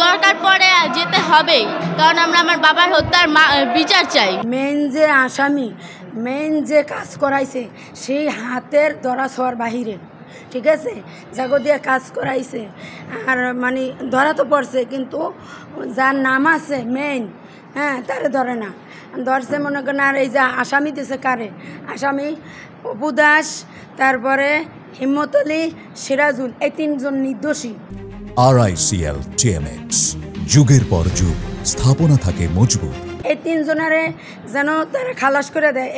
দরকার পড়ে যেতে হবেই, কারণ আমরা আমার বাবার হত্যার বিচার চাই। মেইন যে আসামি, মেইন যে কাজ করাইছে সেই হাতের ধরা ছোঁয়ার বাহিরে, ঠিক আছে, জাগো দিয়ে কাজ করাইছে আর মানে ধরা তো পড়ছে, কিন্তু যার নাম আছে মেইন, হ্যাঁ, তারে ধরে না, ধরছে মনে করেন। আর এই যে আসামি দিছে কারে, আসামি অপু দাস, তারপরে হিম্মত আলী, সিরাজুল, এই তিনজন নির্দোষী। RICL TMX, যুগের পর যুগ স্থাপনা থাকে মজবুত। এই তিনজনের যেন তারা খালাস করে দেয়,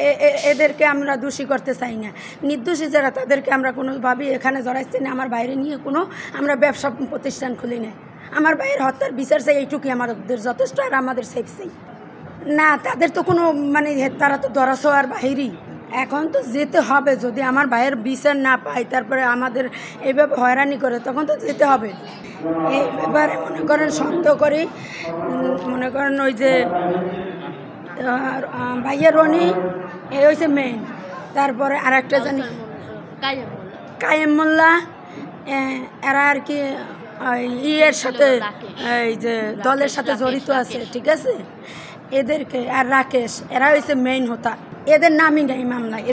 এদেরকে আমরা দোষী করতে চাই না। নির্দোষী যারা তাদেরকে আমরা কোনোভাবেই এখানে জড়াইছি না। আমার বাইরে নিয়ে কোনো আমরা ব্যবসা প্রতিষ্ঠান খুলি না। আমার বাইরের হত্যার বিচার চাই, এইটুকুই আমাদের যথেষ্ট। আর আমাদের সেফ চাই না, তাদের তো কোনো মানে তারা তো ধরা ছোঁয়ার বাহিরেই। এখন তো যেতে হবে, যদি আমার ভাইয়ের বিচার না পাই, তারপরে আমাদের এইভাবে হয়রানি করে, তখন তো যেতে হবে। এই ব্যাপারে মনে করেন সন্দেহ করি, মনে করেন ওই যে ভাইয়া রনি, এই হয়েছে মেইন, তারপরে আর একটা জানি কায়েম মোল্লা, এরা আর কি ইয়ের সাথে, এই যে দলের সাথে জড়িত আছে, ঠিক আছে, এদেরকে। আর রাকেশ, এরা হয়েছে মেইন হোতা, এদের নামই নেই মামলায়।